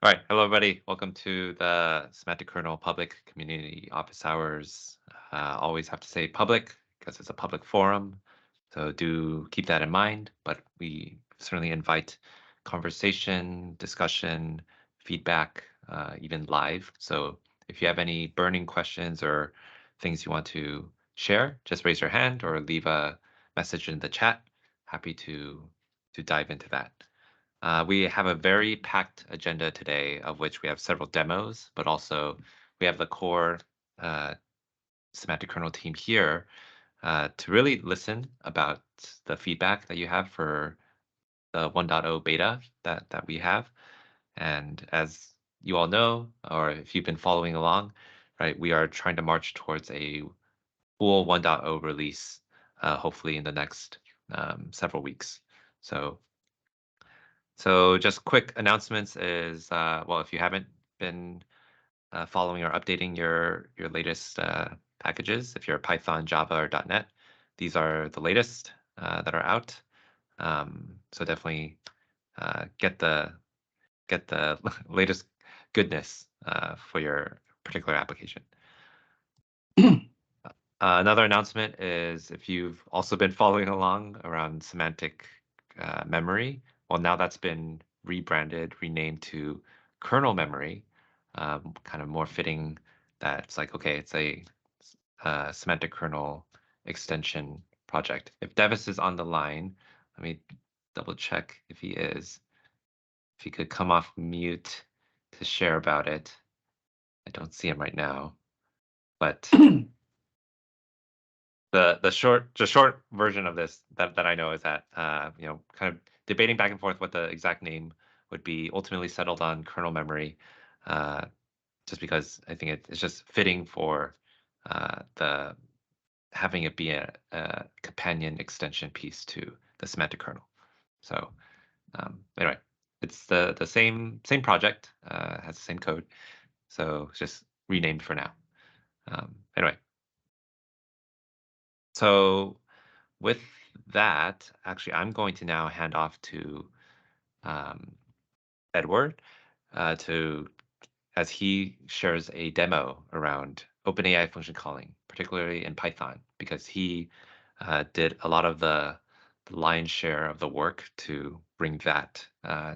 All right, hello everybody. Welcome to the Semantic Kernel Public Community Office Hours. Always have to say public because it's a public forum, so do keep that in mind. But we certainly invite conversation, discussion, feedback, even live. So if you have any burning questions or things you want to share, just raise your hand or leave a message in the chat. Happy to dive into that. We have a very packed agenda today, of which we have several demos, but also we have the core semantic kernel team here to really listen about the feedback that you have for the 1.0 beta that we have. And as you all know, or if you've been following along, right, we are trying to march towards a full 1.0 release, hopefully in the next several weeks. So just quick announcements is, well, if you haven't been following or updating your latest packages, if you're Python, Java, or .NET, these are the latest that are out. So definitely get the latest goodness for your particular application. Another announcement is if you've also been following along around Semantic Memory, well, now that's been rebranded, renamed to Kernel Memory, kind of more fitting that it's like, okay, it's a semantic kernel extension project. If Devis is on the line, let me double check if he is. If he could come off mute to share about it. I don't see him right now, but the short version of this that I know is that kind of debating back and forth what the exact name would be, ultimately settled on kernel memory, just because I think it's just fitting for the having it be a companion extension piece to the semantic kernel. So anyway, it's the same project, has the same code, so it's just renamed for now. Anyway. So with that, actually, I'm going to now hand off to Edward as he shares a demo around OpenAI Function Calling, particularly in Python, because he did a lot of the lion's share of the work to bring that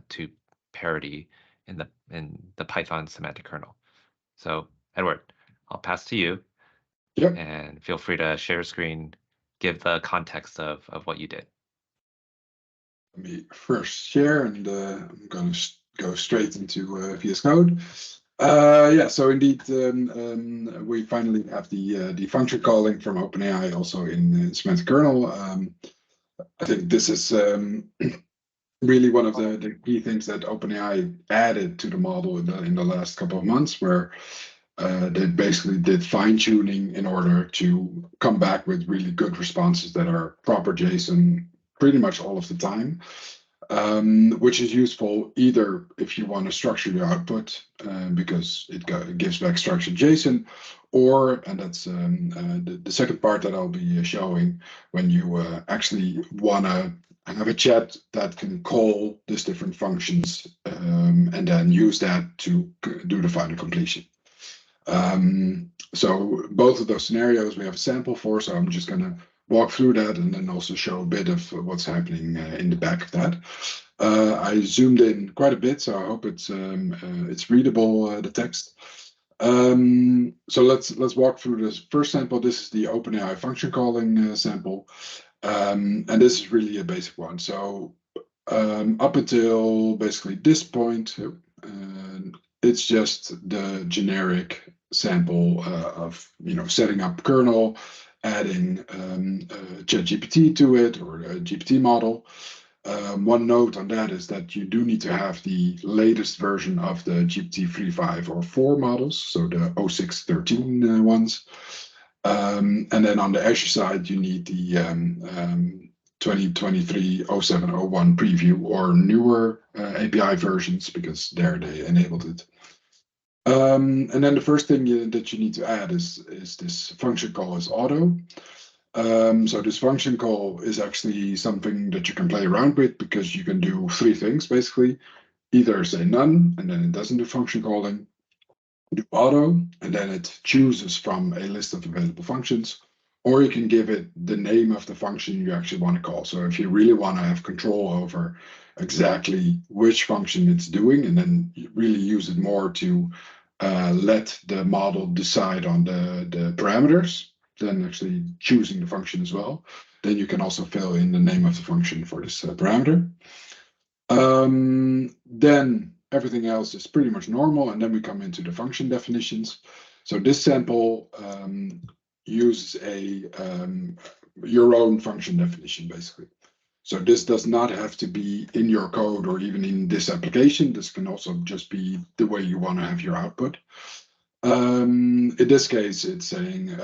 to parity in the Python semantic kernel. So, Edward, I'll pass to you. Yep. And feel free to share screen, give the context of what you did. Let me first share, and I'm going to go straight into VS Code. Yeah, so indeed, we finally have the function calling from OpenAI also in Semantic Kernel. I think this is really one of the key things that OpenAI added to the model in the last couple of months, where they basically did fine-tuning in order to come back with really good responses that are proper JSON pretty much all of the time, which is useful either if you want to structure your output because it gives back structured JSON, or, and that's the second part that I'll be showing, when you actually want to have a chat that can call these different functions and then use that to do the final completion. So both of those scenarios we have a sample for, so I'm just going to walk through that and then also show a bit of what's happening in the back of that. I zoomed in quite a bit, so I hope it's readable, the text. So let's walk through this first sample. This is the OpenAI function calling sample, and this is really a basic one. So up until basically this point, it's just the generic sample of setting up kernel, adding ChatGPT to it, or a GPT model. One note on that is that you do need to have the latest version of the GPT 3.5 or 4 models, so the 06.13 ones. And then on the Azure side, you need the 2023 0701 preview or newer API versions, because there they enabled it. And then the first thing that you need to add is this function call is auto. So this function call is actually something that you can play around with, because you can do three things basically. either say none, and then it doesn't do function calling, do auto, and then it chooses from a list of available functions, or you can give it the name of the function you actually want to call. So if you really want to have control over exactly which function it's doing, and then you really use it more to let the model decide on the parameters, then actually choosing the function as well, then you can also fill in the name of the function for this parameter. Then everything else is pretty much normal, and then we come into the function definitions. So this sample uses your own function definition, basically. So this does not have to be in your code or even in this application. This can also just be the way you want to have your output. In this case, it's saying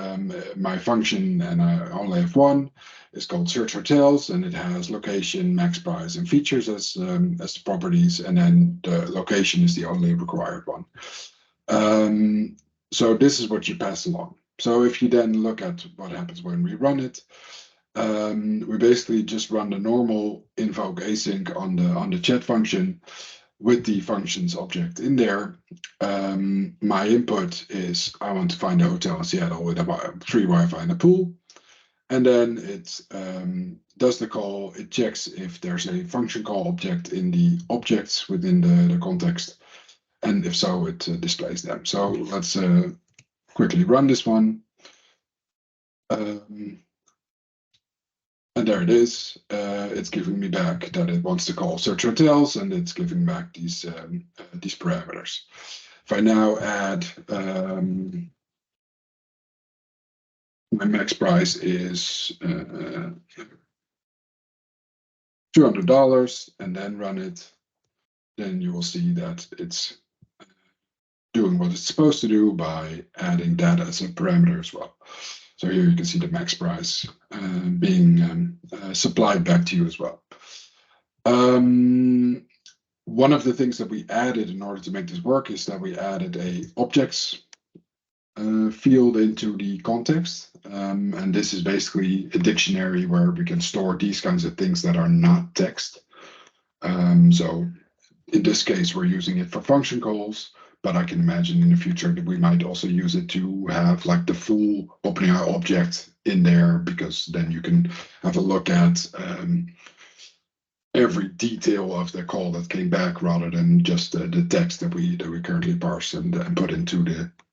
my function, and I only have one, is called search hotels, and it has location, max price, and features as the properties, and then the location is the only required one. So this is what you pass along. So if you then look at what happens when we run it, we basically just run the normal invoke async on the chat function with the functions object in there. My input is I want to find a hotel in Seattle with free Wi-Fi and a pool. And then it does the call. It checks if there's a function call object in the objects within the context. And if so, it displays them. So let's quickly run this one. And there it is. It's giving me back that it wants to call search hotels, and it's giving back these parameters. If I now add my max price is $200, and then run it, then you will see that it's doing what it's supposed to do by adding that as a parameter as well. So here you can see the max price being supplied back to you as well. One of the things that we added in order to make this work is that we added a objects field into the context. And this is basically a dictionary where we can store these kinds of things that are not text. So in this case, we're using it for function calls, but I can imagine in the future that we might also use it to have like the full OpenAI object in there, because then you can have a look at every detail of the call that came back rather than just the text that we currently parse and put into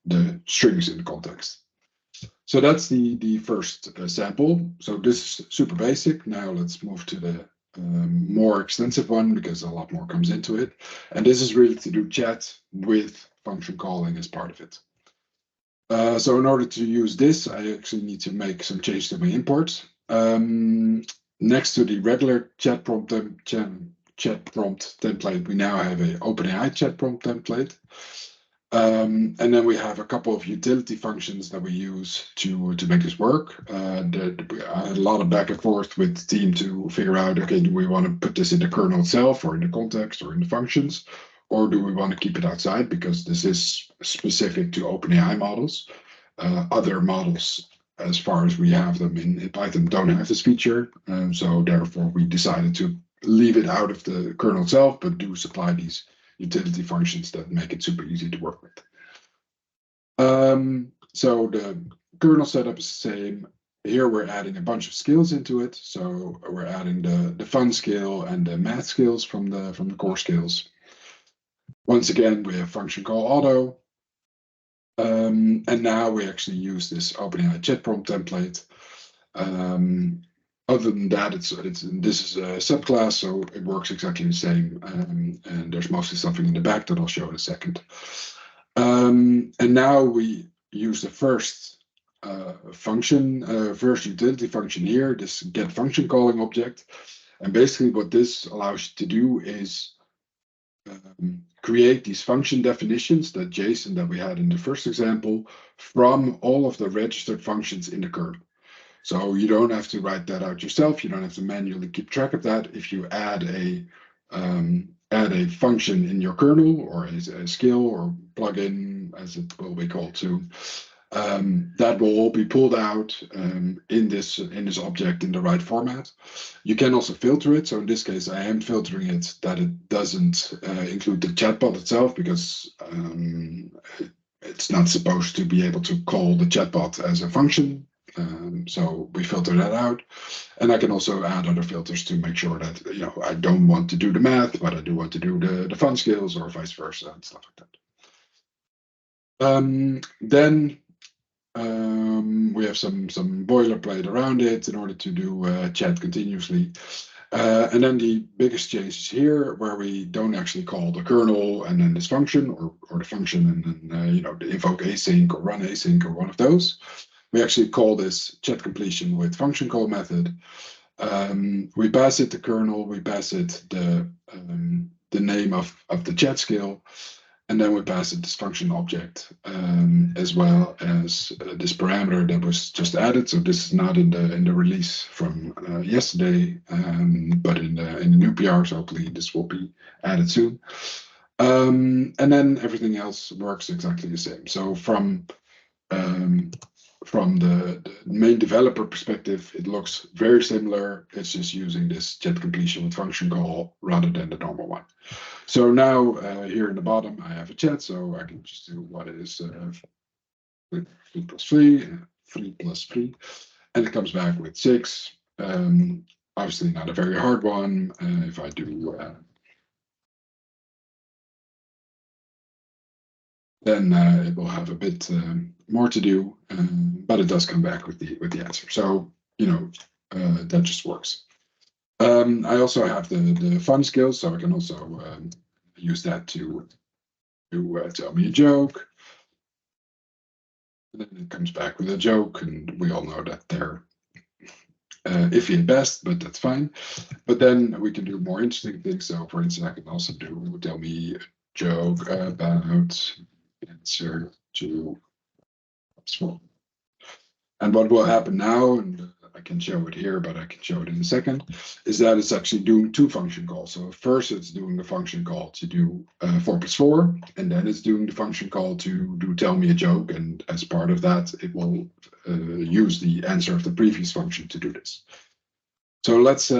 the strings in the context. So that's the first sample. So this is super basic. Now let's move to the more extensive one, because a lot more comes into it. And this is really to do chat with function calling as part of it. So in order to use this, I actually need to make some changes to my imports. Next to the regular chat prompt template, we now have a OpenAI chat prompt template. And then we have a couple of utility functions that we use to make this work. I had a lot of back and forth with the team to figure out, okay, do we want to put this in the kernel itself or in the context or in the functions? Or do we want to keep it outside, because this is specific to OpenAI models? Other models, as far as we have them in Python, don't have this feature. So therefore, we decided to leave it out of the kernel itself, but do supply these utility functions that make it super easy to work with. So the kernel setup is the same. Here we're adding a bunch of skills into it. So we're adding the fun skill and the math skills from the core skills. Once again, we have function call auto. And now we actually use this OpenAI chat prompt template. Other than that, this is a subclass, so it works exactly the same. And there's mostly something in the back that I'll show in a second. And now we use the first first utility function here, this get function calling object. And basically what this allows you to do is create these function definitions, that JSON that we had in the first example, from all of the registered functions in the kernel. So you don't have to write that out yourself. You don't have to manually keep track of that. If you add a function in your kernel, or a skill or plugin, as it will be called too, that will all be pulled out in this object in the right format. You can also filter it. So in this case, I am filtering it that it doesn't include the chatbot itself, because it's not supposed to be able to call the chatbot as a function. So we filter that out, and I can also add other filters to make sure that I don't want to do the math, but I do want to do the fun skills, or vice versa, and stuff like that. Then we have some boilerplate around it in order to do chat continuously. And then the biggest change is here, where we don't actually call the kernel and then this function, or the function and then the invoke async or run async or one of those. We actually call this chat completion with function call method. We pass it the kernel, we pass it the name of the chat skill, and then we pass it this function object, as well as this parameter that was just added. So this is not in the release from yesterday, but in the new PR. So hopefully this will be added soon. And then everything else works exactly the same. So from the main developer perspective, it looks very similar. It's just using this chat completion with function call rather than the normal one. So now here in the bottom, I have a chat, so I can just do what is 3 plus 3, 3 plus 3, and it comes back with 6. Obviously not a very hard one. If I do then it will have a bit more to do, but it does come back with the answer. So that just works. I also have the fun skills, so I can also use that to tell me a joke. And then it comes back with a joke, and we all know that they're iffy at best, but that's fine. But then we can do more interesting things. So for instance, I can also tell me a joke about answer to small. And what will happen now, and I can show it here, but I can show it in a second, is that it's actually doing 2 function calls. So first it's doing the function call to do 4 plus 4, and then it's doing the function call to do tell me a joke. And as part of that, it will use the answer of the previous function to do this. So let's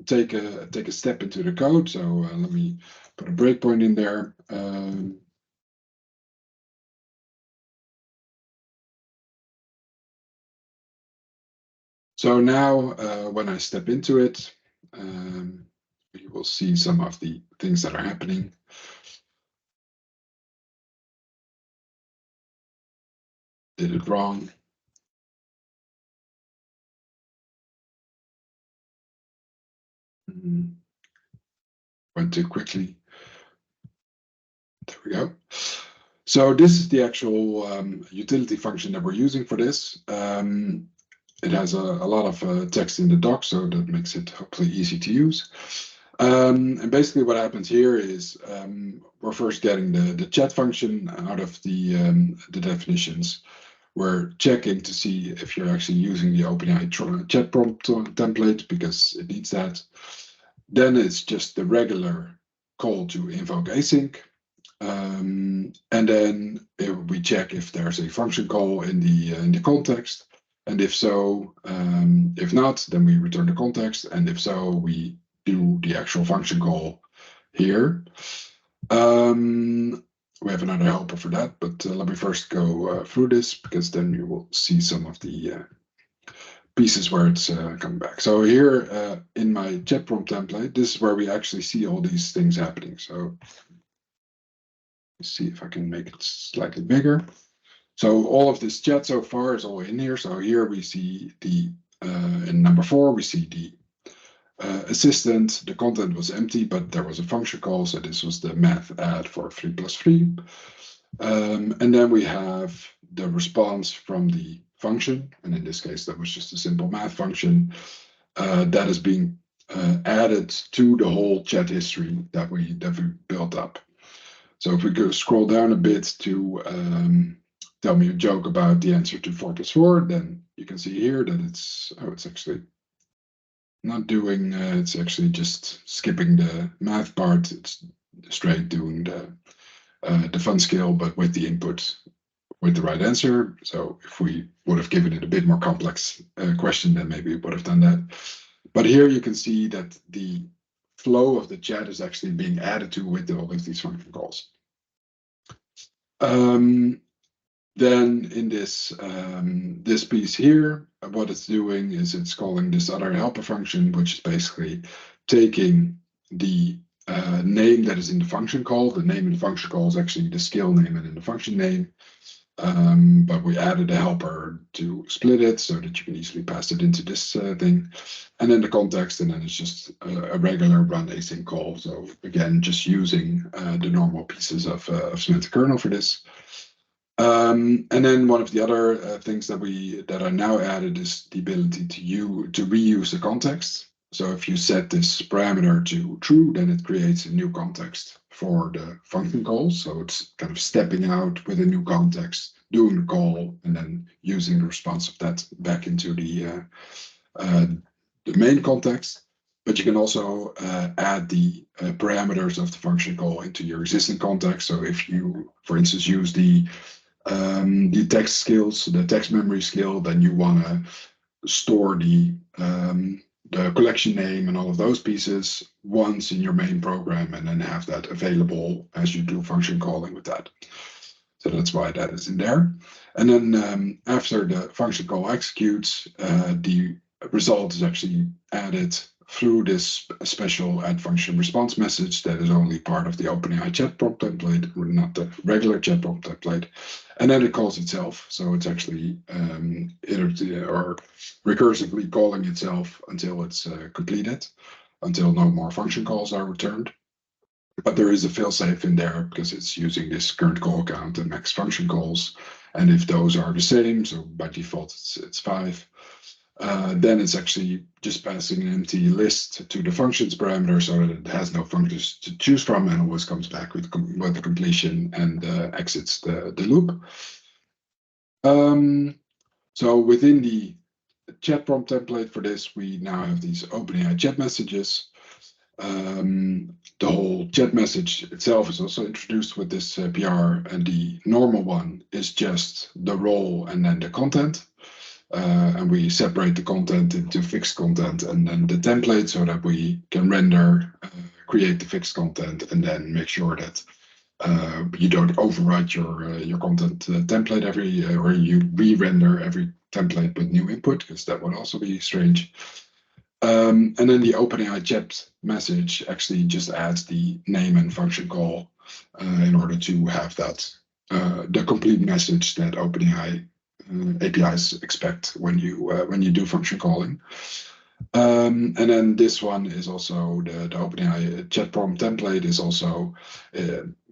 take a step into the code. So let me put a breakpoint in there. So now when I step into it, you will see some of the things that are happening. Did it wrong. Went too quickly. There we go. So this is the actual utility function that we're using for this. It has a lot of text in the doc, so that makes it hopefully easy to use. And basically what happens here is we're first getting the chat function out of the definitions. We're checking to see if you're actually using the OpenAI chat prompt template, because it needs that. Then it's just the regular call to invoke async. And then we check if there's a function call in the context. And if so, if not, then we return the context. And if so, we do the actual function call here. We have another helper for that, but let me first go through this, because then you will see some of the pieces where it's coming back. So here in my chat prompt template, this is where we actually see all these things happening. So let's see if I can make it slightly bigger. So all of this chat so far is all in here. So here we see the in number 4, we see the assistant. The content was empty, but there was a function call. So this was the math add for 3 plus 3. And then we have the response from the function. And in this case, that was just a simple math function that is being added to the whole chat history that we built up. So if we go scroll down a bit to tell me a joke about the answer to 4 plus 4, then you can see here that it's actually not doing, it's actually just skipping the math part. It's straight doing the fun skill, but with the input with the right answer. So if we would have given it a bit more complex question, then maybe we would have done that. But here you can see that the flow of the chat is actually being added to with all of these function calls. Then in this this piece here, what it's doing is it's calling this other helper function, which is basically taking the name that is in the function call. The name in the function call is actually the skill name and in the function name. But we added a helper to split it so that you can easily pass it into this thing. And then the context, and then it's just a regular run async call. So again, just using the normal pieces of Semantic Kernel for this. And then one of the other things that are now added is the ability to reuse the context. So if you set this parameter to true, then it creates a new context for the function call. So it's kind of stepping out with a new context, doing the call, and then using the response of that back into the main context. But you can also add the parameters of the function call into your existing context. So if you, for instance, use the text skills, the text memory skill, then you want to store the collection name and all of those pieces once in your main program, and then have that available as you do function calling with that. So that's why that is in there. And then after the function call executes, the result is actually added through this special add function response message that is only part of the OpenAI chat prompt template, or not the regular chat prompt template. And then it calls itself. So it's actually or recursively calling itself until it's completed, until no more function calls are returned. But there is a failsafe in there because it's using this current call count and max function calls. And if those are the same, so by default it's 5, then it's actually just passing an empty list to the functions parameter so that it has no functions to choose from, and always comes back with the completion and exits the loop. So within the chat prompt template for this, we now have these OpenAI chat messages. The whole chat message itself is also introduced with this PR, and the normal one is just the role and then the content. And we separate the content into fixed content and then the template so that we can render, create the fixed content, and then make sure that you don't overwrite your content template or you re-render every template with new input, because that would also be strange. And then the OpenAI chat message actually just adds the name and function call in order to have that the complete message that OpenAI APIs expect when you do function calling. And then this one is also the OpenAI chat prompt template is also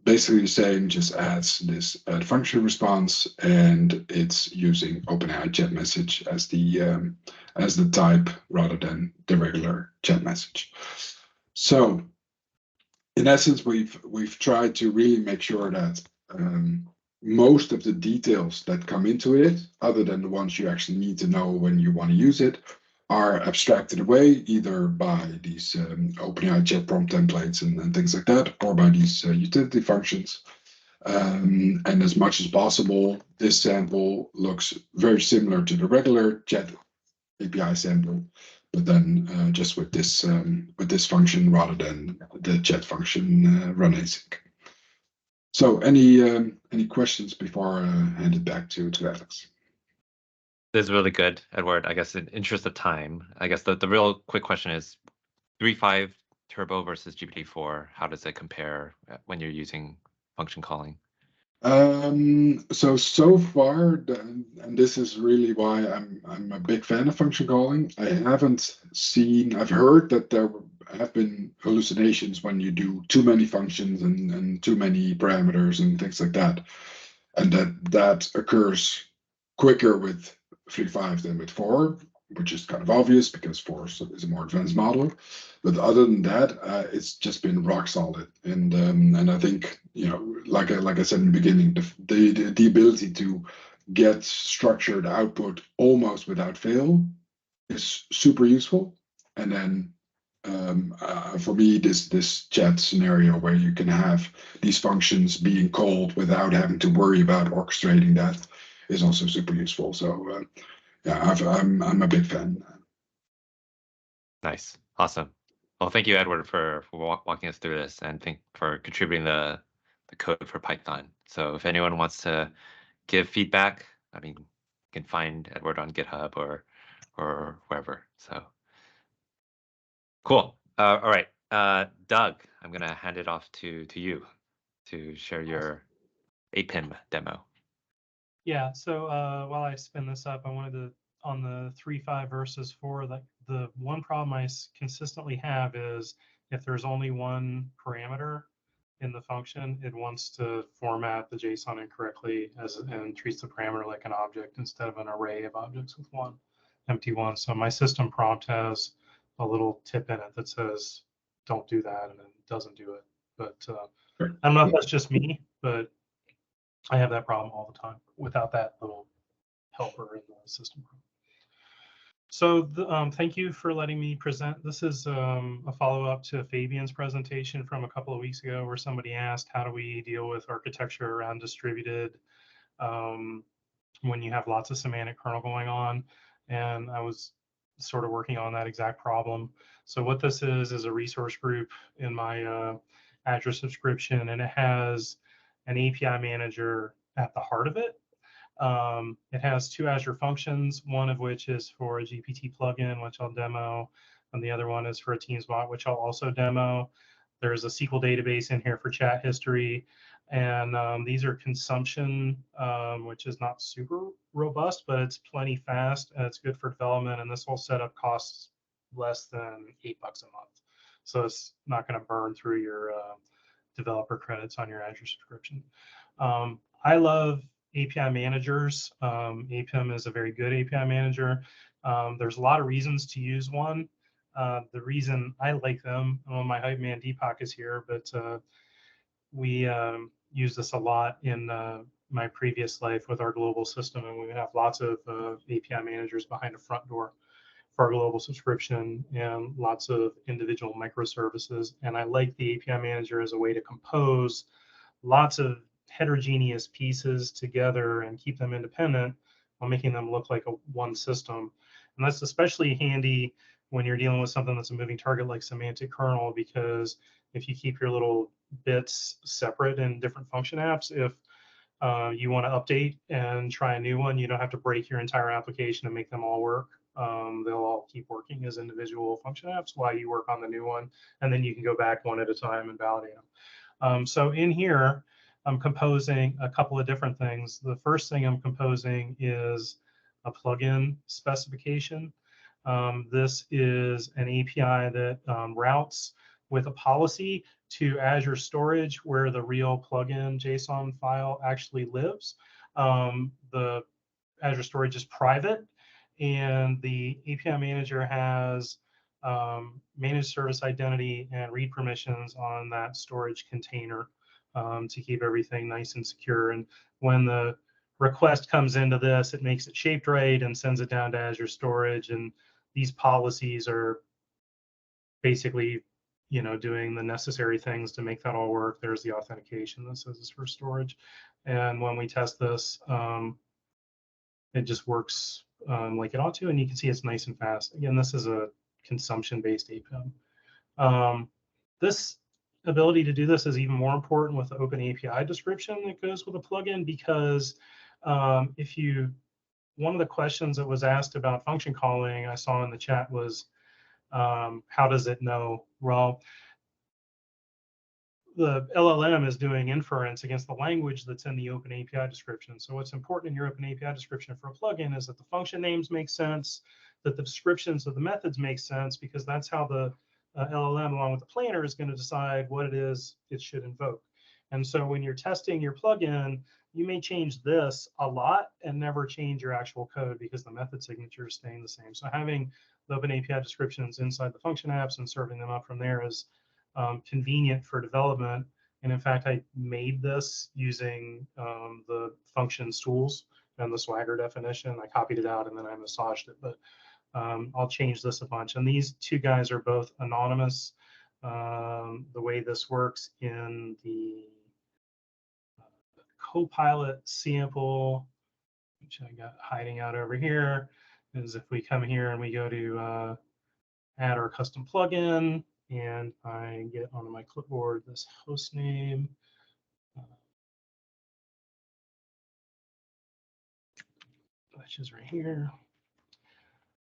basically the same, just adds this function response, and it's using OpenAI chat message as the type rather than the regular chat message. So in essence, we've tried to really make sure that most of the details that come into it, other than the ones you actually need to know when you want to use it, are abstracted away either by these OpenAI chat prompt templates and things like that, or by these utility functions. And as much as possible, this sample looks very similar to the regular chat API sample, but then just with this function rather than the chat function run async. So any questions before I hand it back to Alex? This is really good, Edward. I guess in interest of time, I guess the real quick question is 3.5 Turbo versus GPT-4. How does it compare when you're using function calling? So far, and this is really why I'm a big fan of function calling. I've heard that there have been hallucinations when you do too many functions and too many parameters and things like that, and that occurs quicker with 3.5 than with 4, which is kind of obvious because 4 is a more advanced model. But other than that, it's just been rock solid, and I think, you know, like I said in the beginning, the ability to get structured output almost without fail is super useful. And then For me, this chat scenario where you can have these functions being called without having to worry about orchestrating that is also super useful. So yeah, I'm a big fan. Nice, awesome. Well, thank you, Edward, for walking us through this, and for contributing the code for Python. So if anyone wants to give feedback, I mean, you can find Edward on GitHub or wherever. So cool. All right, Doug, I'm gonna hand it off to you to share your APIM demo. Yeah, so while I spin this up, I wanted to, on the 3.5 versus 4, the one problem I consistently have is if there's only one parameter in the function, it wants to format the JSON incorrectly and treats the parameter like an object instead of an array of objects with one empty one. So my system prompt has a little tip in it that says, don't do that, and it doesn't do it. But I don't know if that's just me, but I have that problem all the time without that little helper in the system. So thank you for letting me present. This is a follow-up to Fabian's presentation from a couple of weeks ago where somebody asked, how do we deal with architecture around distributed when you have lots of semantic kernel going on? And I was sort of working on that exact problem. So what this is a resource group in my Azure subscription, and it has an API manager at the heart of it. It has 2 Azure functions, one of which is for a GPT plugin, which I'll demo, and the other one is for a Teams bot, which I'll also demo. There's a SQL database in here for chat history, and these are consumption, which is not super robust, but it's plenty fast, and it's good for development, and this whole setup costs less than $8 a month. So it's not going to burn through your developer credits on your Azure subscription. I love API managers. APIM is a very good API manager. There's a lot of reasons to use one. The reason I like them, well, my hype man Deepak is here, but we use this a lot in my previous life with our global system, and we have lots of API managers behind a front door for our global subscription and lots of individual microservices. And I like the API manager as a way to compose lots of heterogeneous pieces together and keep them independent while making them look like one system. And that's especially handy when you're dealing with something that's a moving target like semantic kernel, because if you keep your little bits separate in different function apps, if you want to update and try a new one, you don't have to break your entire application and make them all work. They'll all keep working as individual function apps while you work on the new one, and then you can go back one at a time and validate them. So in here, I'm composing a couple of different things. The first thing I'm composing is a plugin specification. This is an API that routes with a policy to Azure storage where the real plugin JSON file actually lives. The Azure storage is private, and the API manager has managed service identity and read permissions on that storage container to keep everything nice and secure. And when the request comes into this, it makes it shaped right and sends it down to Azure storage. And these policies are basically, doing the necessary things to make that all work. There's the authentication that says it's for storage. And when we test this, it just works like it ought to. And you can see it's nice and fast. Again, this is a consumption-based APIM. This ability to do this is even more important with the OpenAPI description that goes with a plugin, because one of the questions that was asked about function calling I saw in the chat was, how does it know? Well, the LLM is doing inference against the language that's in the OpenAPI description. So what's important in your OpenAPI description for a plugin is that the function names make sense, that the descriptions of the methods make sense, because that's how the LLM, along with the planner, is going to decide what it is it should invoke. And so when you're testing your plugin, you may change this a lot and never change your actual code because the method signature is staying the same. So having the OpenAPI descriptions inside the function apps and serving them up from there is convenient for development. And in fact, I made this using the functions tools and the Swagger definition. I copied it out and then I massaged it. But I'll change this a bunch. And these two guys are both anonymous. The way this works in the Copilot sample, which I got hiding out over here, is if we come here and we go to add our custom plugin, and I get onto my clipboard this host name. Which is right here.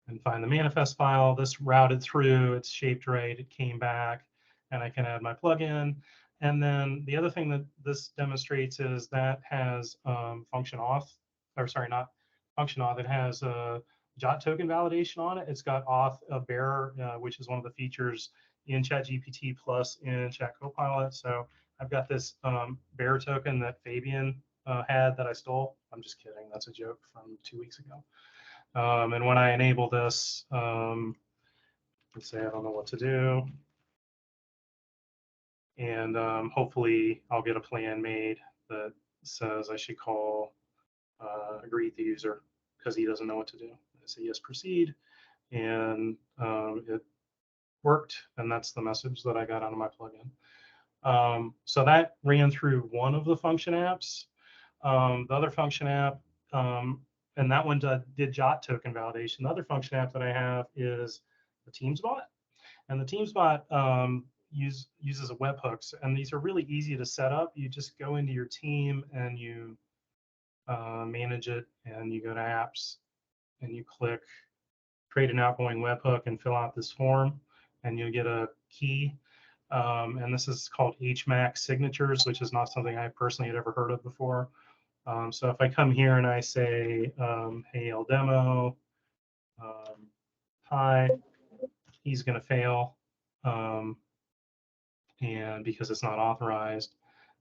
And find the manifest file. This routed through, it's shaped right, it came back, and I can add my plugin. And then the other thing that this demonstrates is that has function auth, or sorry, not function auth, it has JOT token validation on it. It's got auth bearer, which is one of the features in ChatGPT plus in Chat Copilot. So I've got this bearer token that Fabian had that I stole. I'm just kidding. That's a joke from 2 weeks ago. And when I enable this, let's say I don't know what to do. And hopefully I'll get a plan made that says I should call greet the user because he doesn't know what to do. I say yes, proceed. And it worked. And that's the message that I got out of my plugin. So that ran through one of the function apps. The other function app, and that one did JOT token validation. The other function app that I have is the Teams bot. And the Teams bot uses a webhooks, and these are really easy to set up. You just go into your team and you manage it, and you go to apps, and you click create an outgoing webhook and fill out this form, and you'll get a key. And this is called HMAC signatures, which is not something I personally had ever heard of before. So if I come here and I say, hey, LDemo, hi, he's going to fail. And because it's not authorized.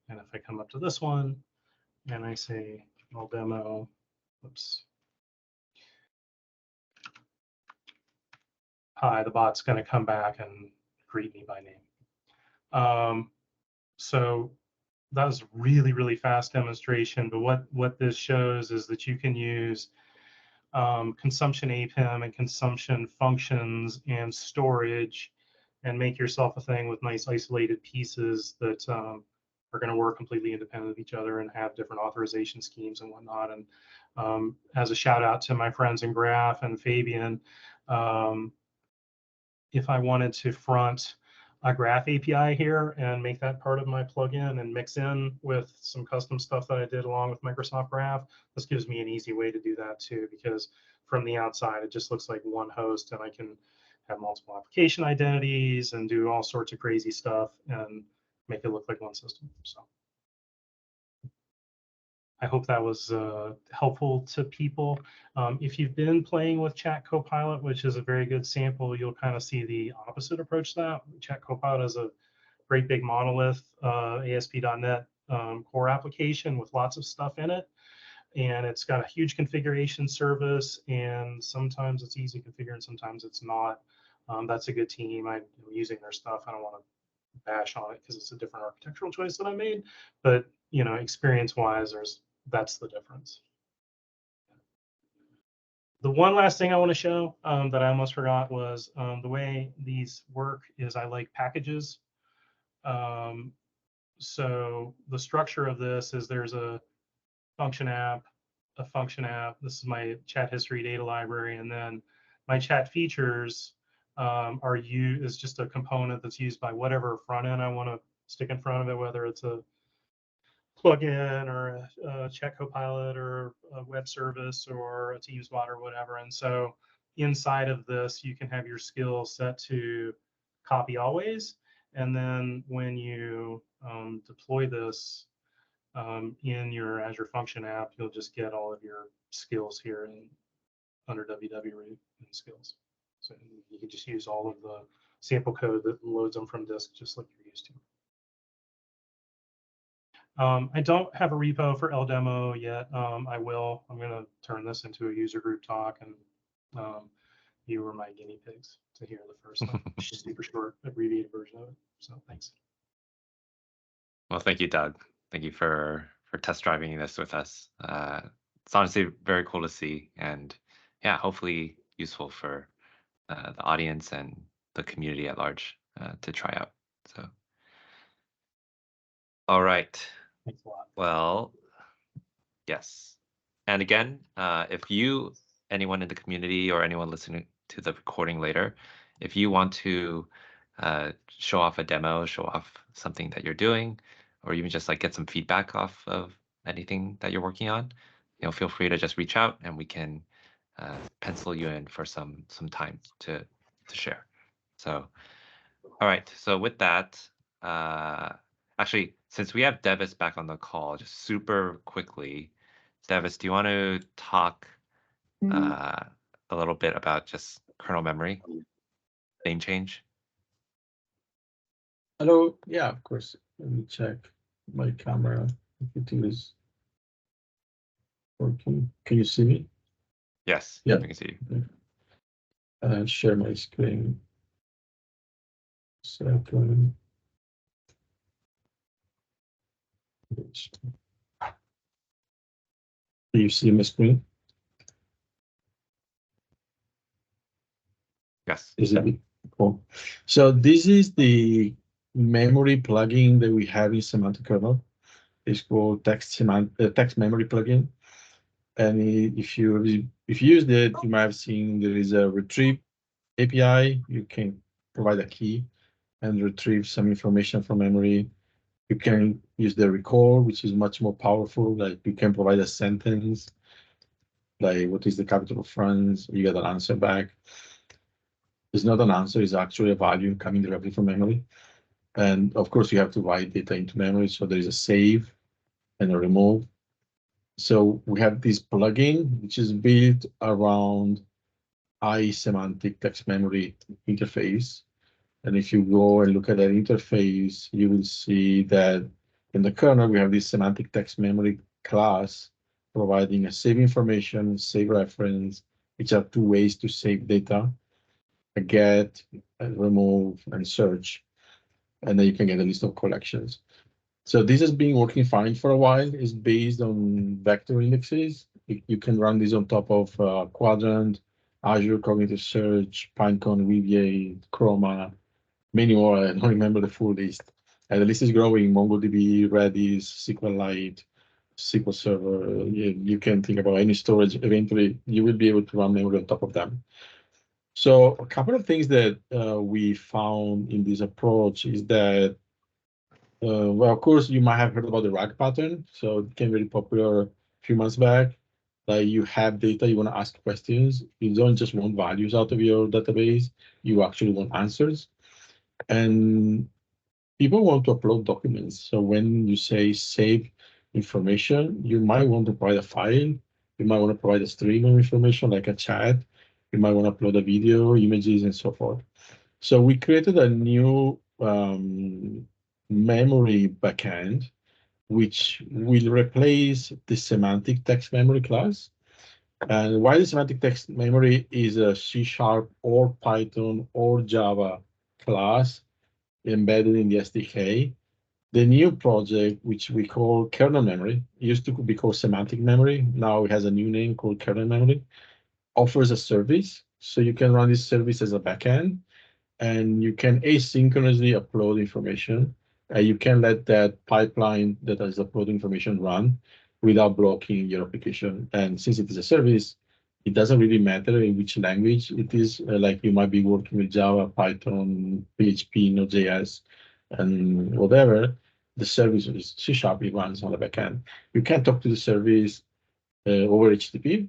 And if I come up to this one and I say LDemo, oops, hi, the bot's going to come back and greet me by name. So that was a really, really fast demonstration. But what this shows is that you can use consumption APIM and consumption functions and storage and make yourself a thing with nice isolated pieces that are going to work completely independent of each other and have different authorization schemes and whatnot. And as a shout out to my friends in Graph and Fabian, if I wanted to front a Graph API here and make that part of my plugin and mix in with some custom stuff that I did along with Microsoft Graph, this gives me an easy way to do that too, because from the outside, it just looks like one host and I can have multiple application identities and do all sorts of crazy stuff and make it look like one system. So I hope that was helpful to people. If you've been playing with Chat Copilot, which is a very good sample, you'll kind of see the opposite approach to that. Chat Copilot is a great big monolith ASP.NET core application with lots of stuff in it. And it's got a huge configuration service, and sometimes it's easy to configure and sometimes it's not. That's a good team. I'm using their stuff. I don't want to bash on it because it's a different architectural choice that I made, but you know, experience-wise, that's the difference. The one last thing I want to show that I almost forgot was the way these work is I like packages. So the structure of this is there's a function app, a function app. This is my chat history data library, and then my chat features is just a component that's used by whatever front end I want to stick in front of it, whether it's a plugin or a Chat Copilot or a web service or a Teams bot or whatever. And so inside of this, you can have your skills set to copy always. And then when you deploy this in your Azure Function app, you'll just get all of your skills here under WW root and skills. So you can just use all of the sample code that loads them from disk, just like you're used to. I don't have a repo for LDemo yet. I will. I'm going to turn this into a user group talk, and you were my guinea pigs to hear the first super short abbreviated version of it. So thanks. Well, thank you, Doug. Thank you for test driving this with us. It's honestly very cool to see, and yeah, hopefully useful for the audience and the community at large to try out. So, all right. Thanks a lot. Well, yes. And again, if anyone in the community or anyone listening to the recording later, if you want to show off a demo, show off something that you're doing, or even just like get some feedback off of anything that you're working on, feel free to just reach out and we can pencil you in for some time to share. So, all right. So with that, actually, since we have Devis back on the call, just super quickly, Devis, do you want to talk a little bit about just kernel memory name change? Hello. Yeah, of course. Let me check my camera if it is working. Can you see me? Yes. Yeah. I can see you. Okay. Share my screen. Second. Do you see my screen? Yes. Is it cool? So this is the memory plugin that we have in Semantic Kernel. It's called text memory plugin. And if you use it, you might have seen there is a retrieve API. You can provide a key and retrieve some information from memory. You can use the recall, which is much more powerful. Like you can provide a sentence, like what is the capital of France? You get an answer back. It's not an answer, it's actually a value coming directly from memory. And of course, you have to write data into memory. So there is a save and a remove. So we have this plugin, which is built around semantic text memory interface. And if you go and look at that interface, you will see that in the kernel, we have this semantic text memory class providing a save information, save reference, which are two ways to save data, a get, a remove, and search. And then you can get a list of collections. So this has been working fine for a while. It's based on vector indexes. You can run this on top of Quadrant, Azure Cognitive Search, Pinecone, VBA, Chroma, many more. I don't remember the full list. And the list is growing. MongoDB, Redis, SQLite, SQL Server. You can think about any storage. Eventually, you will be able to run memory on top of them. So a couple of things that we found in this approach is that, well, of course, you might have heard about the RAG pattern. So it became very popular a few months back. Like you have data, you want to ask questions. You don't just want values out of your database. You actually want answers. And people want to upload documents. So when you say save information, you might want to provide a file. You might want to provide a stream of information like a chat. You might want to upload a video, images, and so forth. So we created a new memory backend, which will replace the semantic text memory class. And why the semantic text memory is a C# or Python or Java class embedded in the SDK. The new project, which we call Kernel Memory, used to be called Semantic Memory. Now it has a new name called Kernel Memory, offers a service. So you can run this service as a backend, and you can asynchronously upload information. You can let that pipeline that is uploading information run without blocking your application. And since it is a service, it doesn't really matter in which language it is. Like you might be working with Java, Python, PHP, Node.js, and whatever. The service is C#, it runs on the backend. You can talk to the service over HTTP.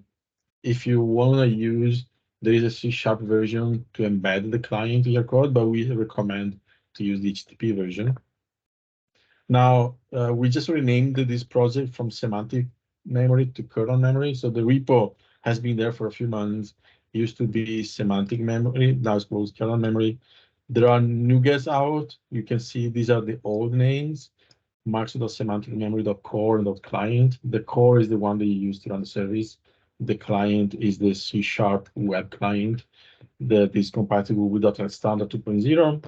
If you want to use, there is a C# version to embed the client in your code, but we recommend to use the HTTP version. Now, we just renamed this project from Semantic Memory to Kernel Memory. So the repo has been there for a few months. It used to be Semantic Memory, now it's called Kernel Memory. There are NuGets out. You can see these are the old names, max.semanticmemory.core and .client. The core is the one that you use to run the service. The client is the C# web client that is compatible with .NET Standard 2.0.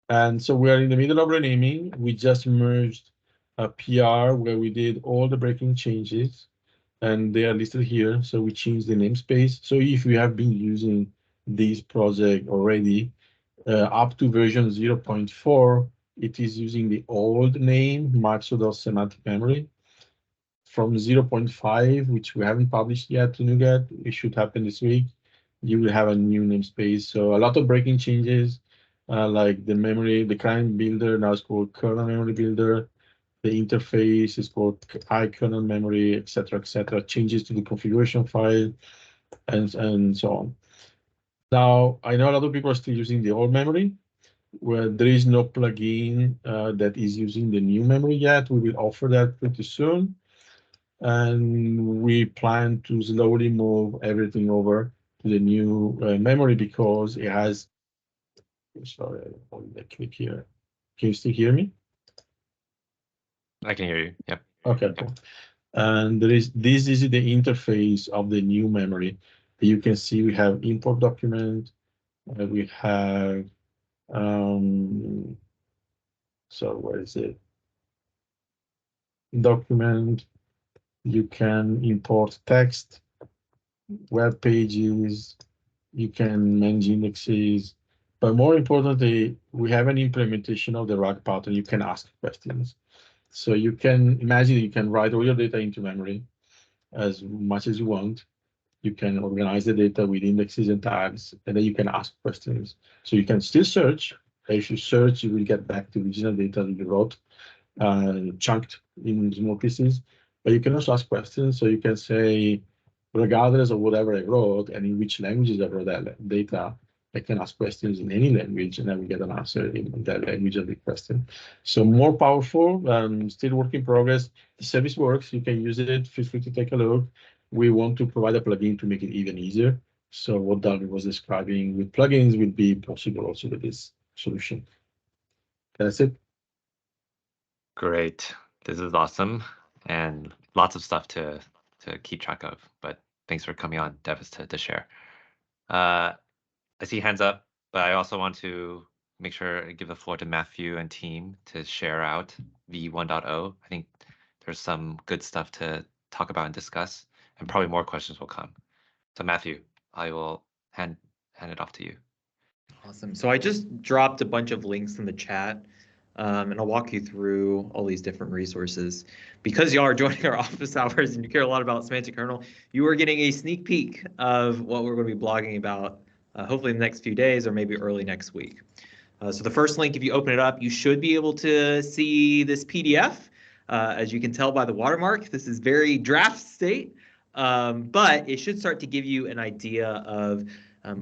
And so we are in the middle of renaming. We just merged a PR where we did all the breaking changes, and they are listed here. So we changed the namespace. So if you have been using this project already. Up to version 0.4, it is using the old name, Matsudo Semantic Memory. From 0.5, which we haven't published yet to NuGet, it should happen this week, you will have a new namespace. So a lot of breaking changes, like the memory, the client builder now is called Kernel Memory Builder. The interface is called Kernel Memory, etc., etc. Changes to the configuration file, and so on. Now, I know a lot of people are still using the old memory, where there is no plugin that is using the new memory yet. We will offer that pretty soon. And we plan to slowly move everything over to the new memory because it has, sorry, I'll click here. Can you still hear me? I can hear you. Yep. Okay, cool. And this is the interface of the new memory. You can see we have import document, we have, so where is it? Document, you can import text, web pages, you can manage indexes, but more importantly, we have an implementation of the RAG pattern. You can ask questions. So you can imagine you can write all your data into memory as much as you want. You can organize the data with indexes and tags, and then you can ask questions. So you can still search. If you search, you will get back to original data that you wrote, chunked in small pieces. But you can also ask questions. So you can say, regardless of whatever I wrote and in which languages I wrote that data, I can ask questions in any language and I will get an answer in that language of the question. So more powerful, still work in progress. The service works, you can use it, feel free to take a look. We want to provide a plugin to make it even easier. So what Doug was describing with plugins will be possible also with this solution. That's it. Great. This is awesome, and lots of stuff to keep track of. But thanks for coming on, Devis, to share. I see hands up, but I also want to make sure I give the floor to Matthew and team to share out V1.0. I think there's some good stuff to talk about and discuss, and probably more questions will come. So Matthew, I will hand it off to you. Awesome. So I just dropped a bunch of links in the chat, and I'll walk you through all these different resources. Because y'all are joining our office hours and you care a lot about Semantic Kernel, you are getting a sneak peek of what we're going to be blogging about, hopefully in the next few days or maybe early next week. So the first link, if you open it up, you should be able to see this PDF. As you can tell by the watermark, this is very draft state, but it should start to give you an idea of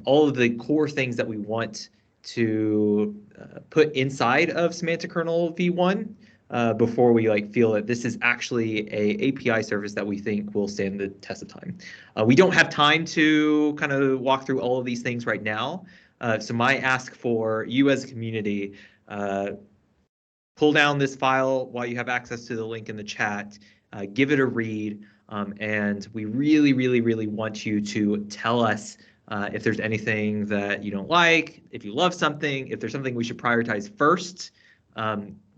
all of the core things that we want to put inside of Semantic Kernel v1 before we feel that this is actually a API service that we think will stand the test of time. We don't have time to kind of walk through all of these things right now. So my ask for you as a community, pull down this file while you have access to the link in the chat, give it a read, and we really, really, really want you to tell us if there's anything that you don't like, if you love something, if there's something we should prioritize first.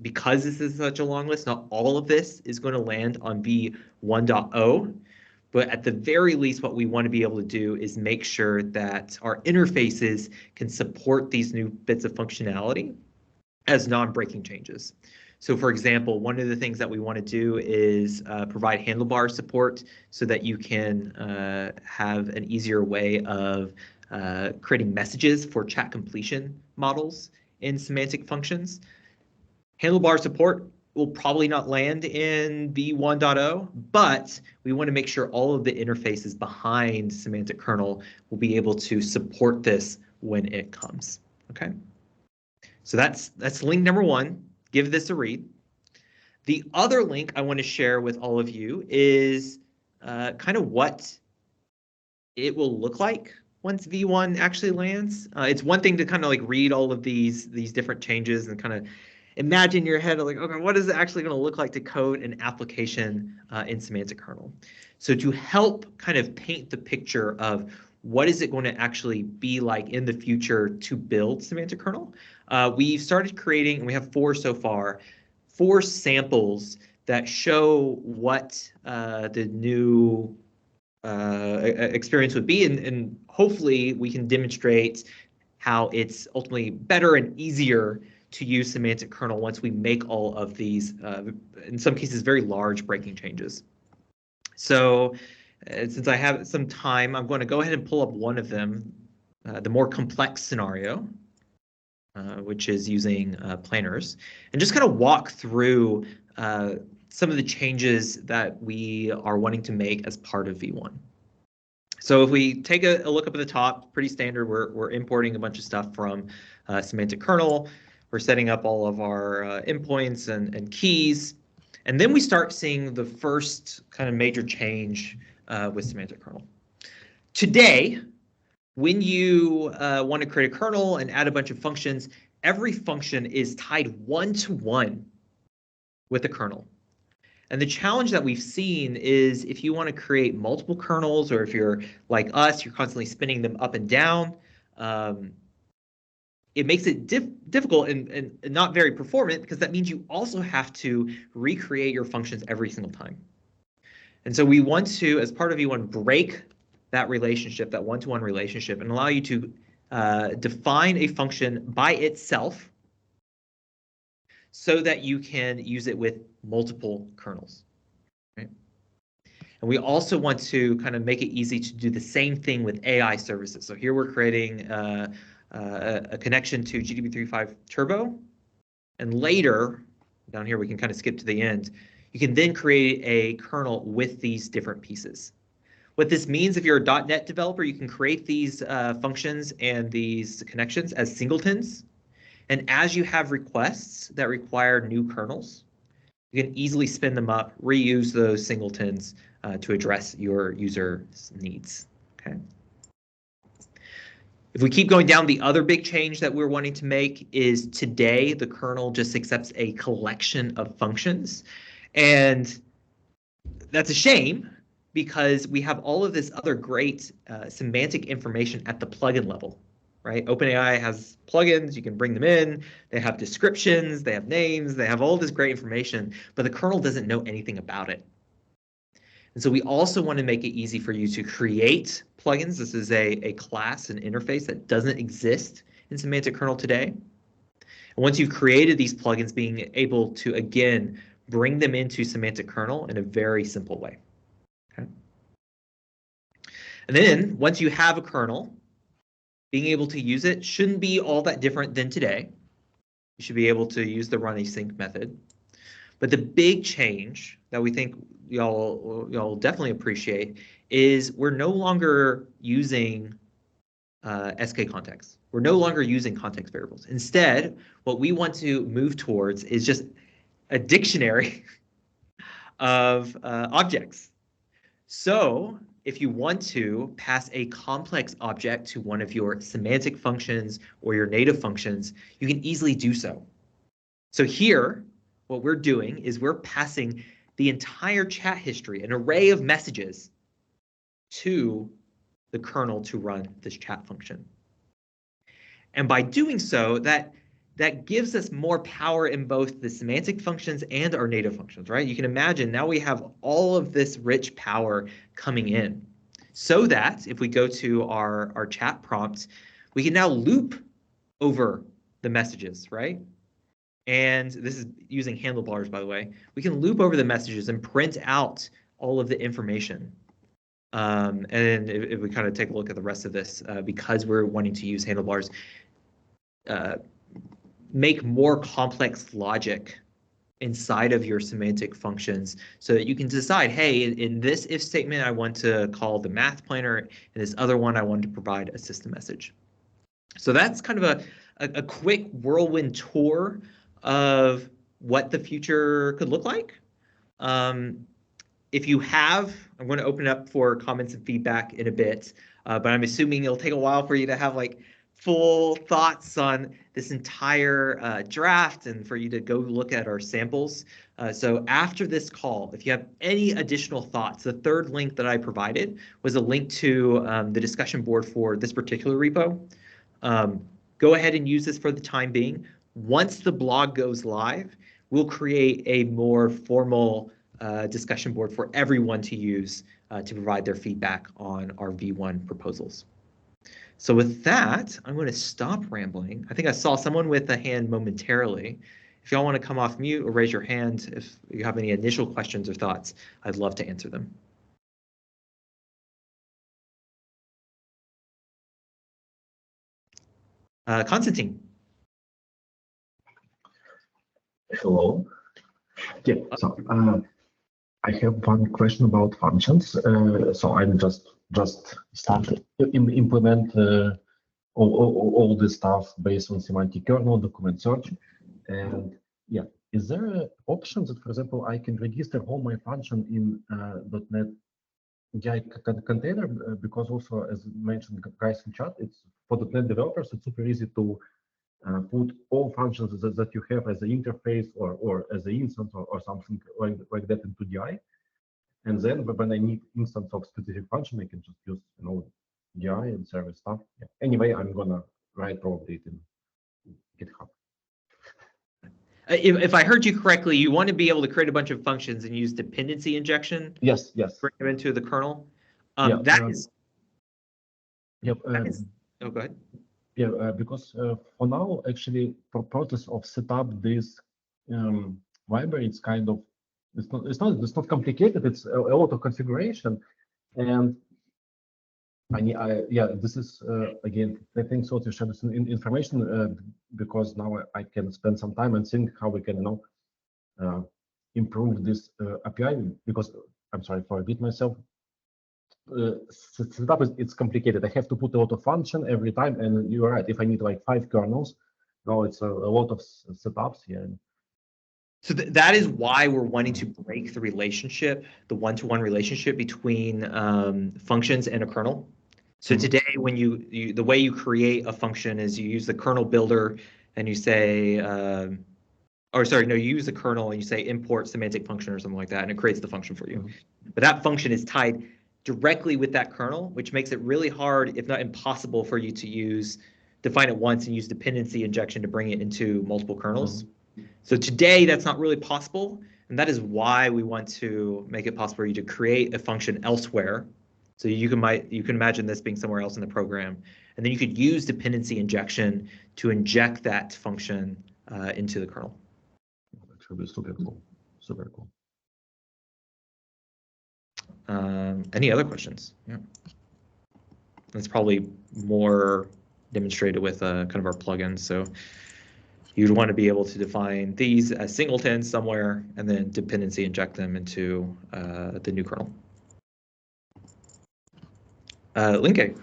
Because this is such a long list, not all of this is going to land on v1.0. But at the very least, what we want to be able to do is make sure that our interfaces can support these new bits of functionality as non-breaking changes. So for example, one of the things that we want to do is provide handlebar support so that you can have an easier way of creating messages for chat completion models in semantic functions. Handlebar support will probably not land in v1.0, but we want to make sure all of the interfaces behind Semantic Kernel will be able to support this when it comes. Okay, so that's link number one. Give this a read. The other link I want to share with all of you is kind of what it will look like once v1 actually lands. It's one thing to kind of read all of these different changes and kind of imagine in your head okay, what is it actually going to look like to code an application in Semantic Kernel? So to help kind of paint the picture of what is it going to actually be like in the future to build Semantic Kernel, we've started creating, and we have 4 so far, 4 samples that show what the new experience would be, and hopefully we can demonstrate how it's ultimately better and easier to use semantic kernel once we make all of these, in some cases, very large breaking changes. So since I have some time, I'm going to go ahead and pull up one of them, the more complex scenario, which is using planners, and just kind of walk through some of the changes that we are wanting to make as part of V1. So if we take a look up at the top, pretty standard, we're importing a bunch of stuff from Semantic Kernel. We're setting up all of our endpoints and keys. And then we start seeing the first kind of major change with Semantic Kernel. Today, when you want to create a kernel and add a bunch of functions, every function is tied one-to-one with the kernel. And the challenge that we've seen is if you want to create multiple kernels, or if you're like us, you're constantly spinning them up and down, it makes it difficult and not very performant, because that means you also have to recreate your functions every single time. And so we want to, as part of V1, break that relationship, that one-to-one relationship, and allow you to define a function by itself so that you can use it with multiple kernels. Right? And we also want to kind of make it easy to do the same thing with AI services. So here we're creating a connection to GDB3.5 Turbo, and later, down here we can kind of skip to the end, you can then create a kernel with these different pieces. What this means, if you're a .NET developer, you can create these functions and these connections as singletons. And as you have requests that require new kernels, you can easily spin them up, reuse those singletons to address your user's needs. Okay. If we keep going down, the other big change that we're wanting to make is today the kernel just accepts a collection of functions. And that's a shame, because we have all of this other great semantic information at the plugin level, right? OpenAI has plugins, you can bring them in, they have descriptions, they have names, they have all this great information, but the kernel doesn't know anything about it. And so we also want to make it easy for you to create plugins. This is a class, an interface that doesn't exist in Semantic Kernel today. And once you've created these plugins, being able to, again, bring them into Semantic Kernel in a very simple way. Okay. And then once you have a kernel, being able to use it shouldn't be all that different than today. You should be able to use the run async method. But the big change that we think y'all definitely appreciate is we're no longer using SK context. We're no longer using context variables. Instead, what we want to move towards is just a dictionary of objects. So if you want to pass a complex object to one of your semantic functions or your native functions, you can easily do so. So here, what we're doing is we're passing the entire chat history, an array of messages, to the kernel to run this chat function. And by doing so, that gives us more power in both the semantic functions and our native functions, right? You can imagine now we have all of this rich power coming in, so that if we go to our chat prompt, we can now loop over the messages, right? And this is using handlebars, by the way. We can loop over the messages and print out all of the information. And if we kind of take a look at the rest of this, because we're wanting to use handlebars, make more complex logic inside of your semantic functions so that you can decide, hey, in this if statement, I want to call the math planner. In this other one, I want to provide a system message. So that's kind of a quick whirlwind tour of what the future could look like. If you have, I'm going to open up for comments and feedback in a bit, but I'm assuming it'll take a while for you to have like full thoughts on this entire draft and for you to go look at our samples. So after this call, if you have any additional thoughts, the third link that I provided was a link to the discussion board for this particular repo. Go ahead and use this for the time being. Once the blog goes live, we'll create a more formal discussion board for everyone to use to provide their feedback on our V1 proposals. So with that, I'm going to stop rambling. I think I saw someone with a hand momentarily. If y'all want to come off mute or raise your hand if you have any initial questions or thoughts, I'd love to answer them. Constantine. Hello. Yeah, so I have one question about functions. So I'm just started to implement all this stuff based on semantic kernel, document search, and yeah, is there an option that, for example, I can register all my function in .NET GI container? Because also, as mentioned, guys in chat, it's for .NET developers, it's super easy to put all functions that you have as an interface or as an instance or something like that into DI. And then when I need instance of specific function, I can just use DI and service stuff. Yeah. Anyway, I'm gonna write probably it in GitHub. If I heard you correctly, you want to be able to create a bunch of functions and use dependency injection. Yes. Bring them into the kernel. Yeah, that is. Yep. Oh, go ahead. Yeah, because for now, actually, for process of set up this library, it's kind of it's not complicated. It's a lot of configuration, and yeah, this is again, I think so to share this information because now I can spend some time and think how we can improve this API. Because I'm sorry for repeat myself. Setup it's complicated. I have to put a lot of function every time, and you're right. If I need like 5 kernels, no, it's a lot of setups here. So that is why we're wanting to break the relationship, the one-to-one relationship between functions and a kernel. So today, when the way you create a function is you use the kernel builder and you say, you use the kernel and you say import semantic function or something like that, and it creates the function for you. But that function is tied directly with that kernel, which makes it really hard, if not impossible, for you to define it once and use dependency injection to bring it into multiple kernels. So today, that's not really possible, and that is why we want to make it possible for you to create a function elsewhere. So you can imagine this being somewhere else in the program, and then you could use dependency injection to inject that function into the kernel. Actually, super cool. Super cool. Any other questions? Yeah, that's probably more demonstrated with kind of our plugins. So you'd want to be able to define these as singletons somewhere and then dependency inject them into the new kernel. Linke.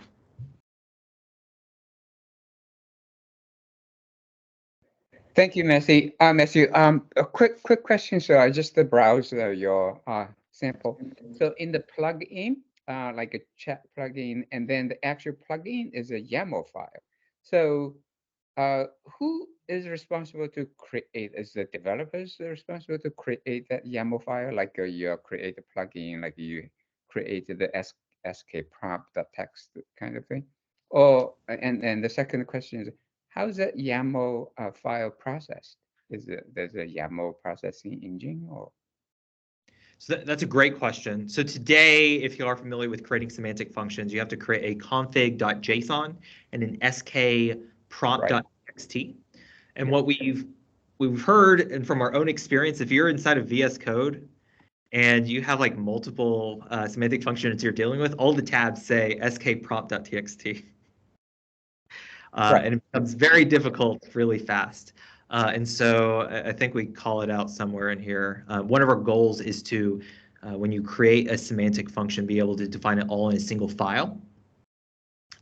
Thank you, Matthew. A quick question. So I just browsed your sample. So in the plugin, like a chat plugin, and then the actual plugin is a YAML file. So who is responsible to create? Is the developers responsible to create that YAML file? Like you create a plugin, like you created the SK prompt.txt kind of thing. Or and the second question is, how is that YAML file processed? There's a YAML processing engine or? So that's a great question. So today, if you are familiar with creating semantic functions, you have to create a config.json and an sk prompt.txt. And what we've heard, and from our own experience, if you're inside of VS Code and you have like multiple semantic functions you're dealing with, all the tabs say sk prompt.txt. And it becomes very difficult really fast. And so I think we call it out somewhere in here. One of our goals is to, when you create a semantic function, be able to define it all in a single file.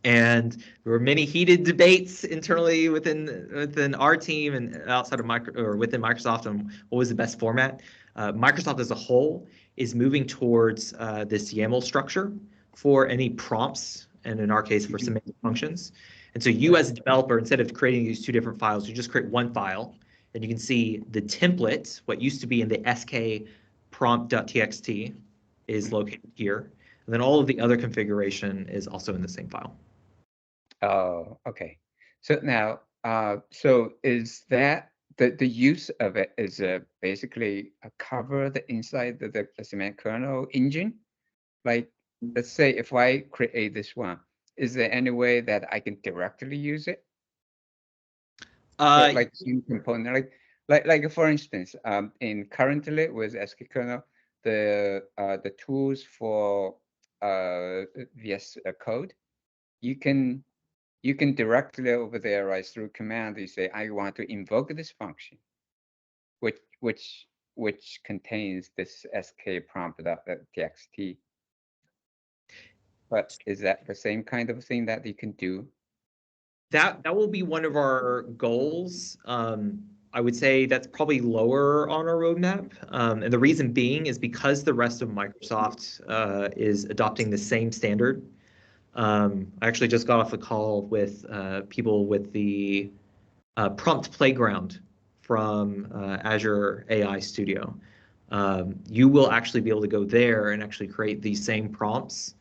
And there were many heated debates internally within our team and outside of within Microsoft on what was the best format. Microsoft as a whole is moving towards this YAML structure for any prompts, and in our case for semantic functions. And so you as a developer, instead of creating these two different files, you just create one file, and you can see the template, what used to be in the sk prompt.txt is located here. And then all of the other configuration is also in the same file. Oh, okay. So now, so is that the use of it is basically cover the inside the semantic kernel engine. Like, let's say if I create this one, is there any way that I can directly use it? Like in component, like for instance, in currently with skkernel, the tools for VS Code, you can directly over there, right, through command, you say, I want to invoke this function, which contains this skprompt.txt. But is that the same kind of thing that you can do? That will be one of our goals. I would say that's probably lower on our roadmap. And the reason being is because the rest of Microsoft is adopting the same standard. I actually just got off a call with people with the prompt playground from Azure AI Studio. You will actually be able to go there and actually create these same prompts,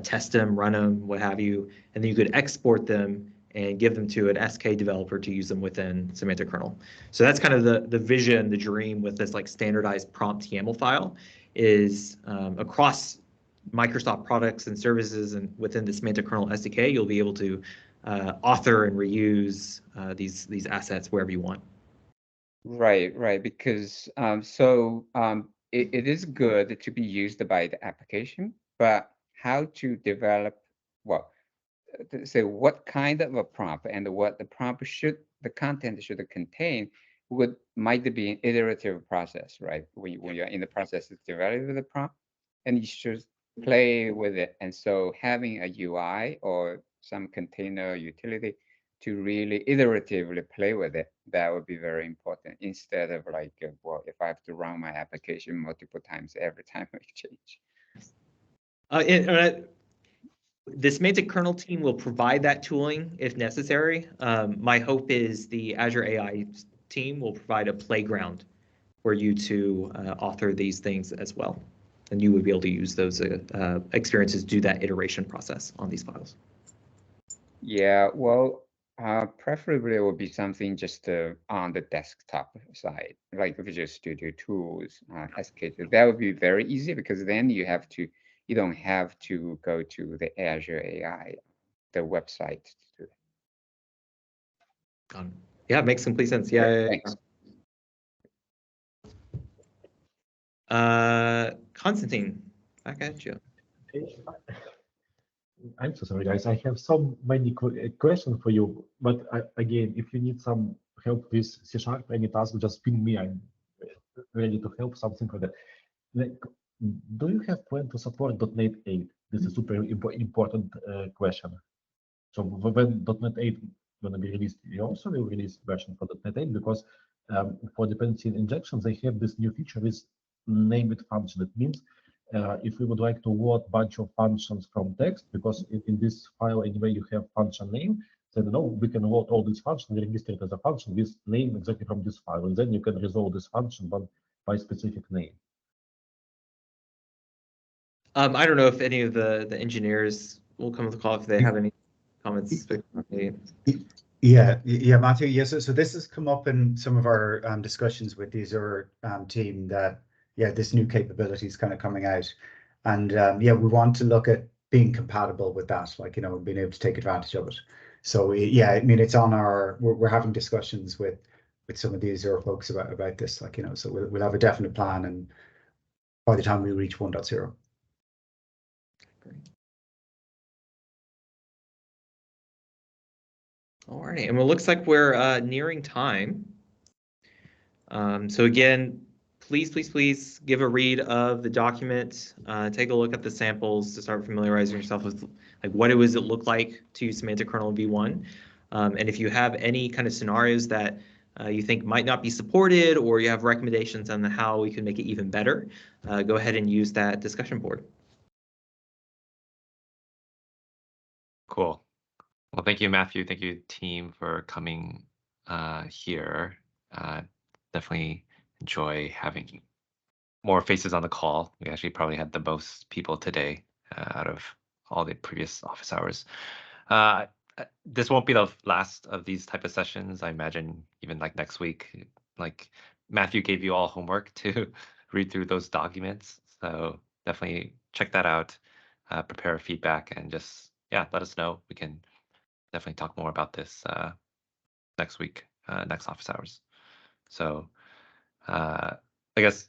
test them, run them, what have you, and then you could export them and give them to an SK developer to use them within Semantic Kernel. So that's kind of the vision, the dream with this like standardized prompt YAML file is across Microsoft products and services and within the Semantic Kernel SDK, you'll be able to author and reuse these assets wherever you want. Right, because it is good to be used by the application, but how to develop, well, say what kind of a prompt and what the content should contain might be an iterative process, right? When you're in the process of developing the prompt, and you should play with it. And so having a UI or some container utility to really iteratively play with it, that would be very important, instead of like, well, if I have to run my application multiple times every time I change. The Semantic Kernel team will provide that tooling if necessary. My hope is the Azure AI team will provide a playground for you to author these things as well. And you would be able to use those experiences to do that iteration process on these files. Yeah, well, preferably it would be something just on the desktop side, like Visual Studio Tools, SK2. That would be very easy, because then you don't have to go to the Azure AI, the website to do that. Yeah, it makes complete sense. Yeah. Thanks. Constantine, back at you. I'm so sorry, guys. I have so many questions for you, but again, if you need some help with C#, any task, just ping me. I'm ready to help, something for that. Like, do you have plan to support .NET 8? This is super important question. So when .NET 8 going to be released, you also will release version for .NET 8, because for dependency injections, they have this new feature with named function. It means if we would like to load a bunch of functions from text, because in this file anyway you have function name, then we can load all these functions, register it as a function with name exactly from this file, and then you can resolve this function by specific name. I don't know if any of the engineers will come to the call if they have any comments. Yeah, Matthew. Yes, so this has come up in some of our discussions with the Azure team that this new capability is kind of coming out, and we want to look at being compatible with that, like being able to take advantage of it. So I mean, it's on our. We're having discussions with some of the Azure folks about this, like so we'll have a definite plan, and by the time we reach 1.0. Great. All right, and it looks like we're nearing time. So again, please give a read of the document. Take a look at the samples to start familiarizing yourself with like what it look like to use Semantic Kernel v1. And if you have any kind of scenarios that you think might not be supported, or you have recommendations on how we can make it even better, go ahead and use that discussion board. Cool. Well, thank you, Matthew. Thank you, team, for coming here. Definitely enjoy having more faces on the call. We actually probably had the most people today out of all the previous office hours. This won't be the last of these type of sessions. I imagine even like next week, like Matthew gave you all homework to read through those documents. So definitely check that out, prepare feedback, and just, yeah, let us know. We can definitely talk more about this next week, next office hours. So I guess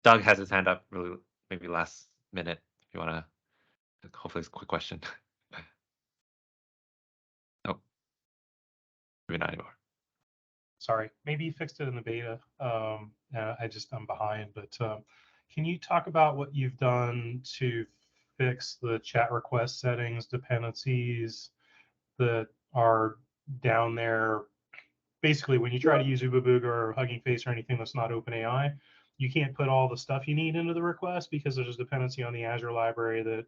Doug has his hand up really, maybe last minute, if you want to, hopefully it's a quick question. Oh, maybe not anymore. Sorry, maybe you fixed it in the beta. I'm behind, but can you talk about what you've done to fix the chat request settings, dependencies that are down there? Basically, when you try to use Ubabooga or Hugging Face or anything that's not OpenAI, you can't put all the stuff you need into the request because there's a dependency on the Azure library that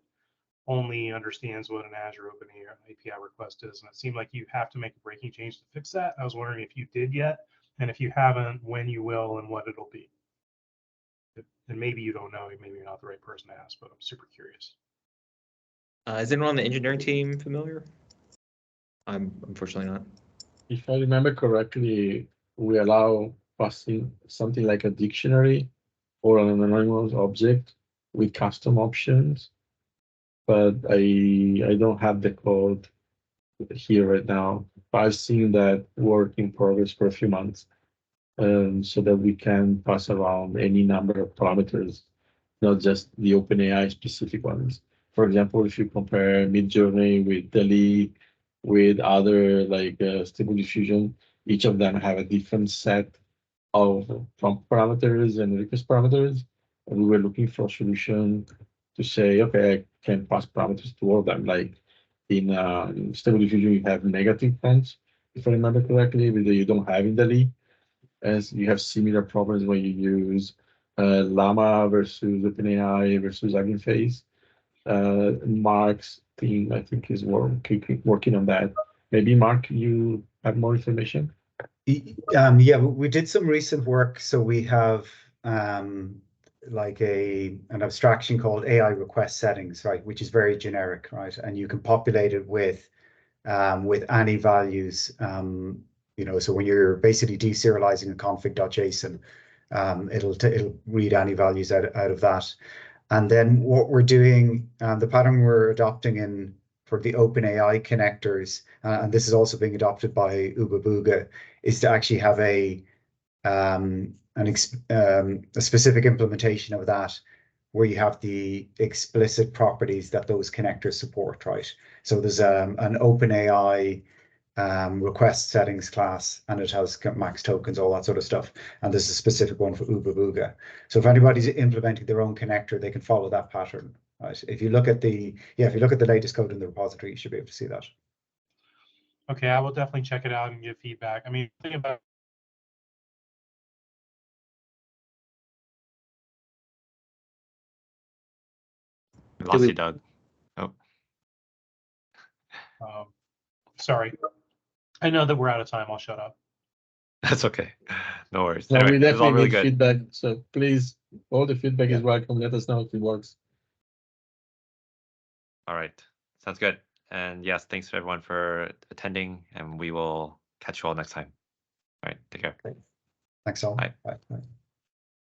only understands what an Azure OpenAI API request is. And it seemed like you have to make a breaking change to fix that. I was wondering if you did yet, and if you haven't, when you will and what it'll be. And maybe you don't know, maybe you're not the right person to ask, but I'm super curious. Is anyone on the engineering team familiar? I'm unfortunately not. If I remember correctly, we allow passing something like a dictionary or an anonymous object with custom options, but I don't have the code here right now. I've seen that work in progress for a few months, so that we can pass around any number of parameters, not just the OpenAI specific ones. For example, if you compare Midjourney with DALL-E, with other like Stable Diffusion, each of them have a different set of prompt parameters and request parameters. And we were looking for a solution to say, okay, I can pass parameters to all of them. Like in Stable Diffusion, you have negative prompts, if I remember correctly, but you don't have in DALL-E. As you have similar problems when you use Llama versus OpenAI versus Hugging Face. Mark's team, I think, is working on that. Maybe Mark, you have more information? Yeah, we did some recent work. So we have like an abstraction called AI request settings, right, which is very generic, right, and you can populate it with any values. So when you're basically deserializing a config.json, it'll read any values out of that. And then what we're doing, the pattern we're adopting for the OpenAI connectors, and this is also being adopted by Ubabooga, is to actually have a specific implementation of that where you have the explicit properties that those connectors support, right? So there's an OpenAI request settings class, and it has max tokens, all that sort of stuff. And there's a specific one for Ubabooga. So if anybody's implementing their own connector, they can follow that pattern. Right? If you look at the latest code in the repository, you should be able to see that. Okay, I will definitely check it out and give feedback. I mean, think about We lost you, Doug. Oh, sorry. I know that we're out of time. I'll shut up. that's okay. No worries. No, Anyway, we it was all definitely really need good. feedback. So please, all the feedback is welcome. Let us know if it works. All right. Sounds good. And yes, thanks for everyone for attending, and we will catch you all next time. All right. Take care. Thanks all. Bye. Bye.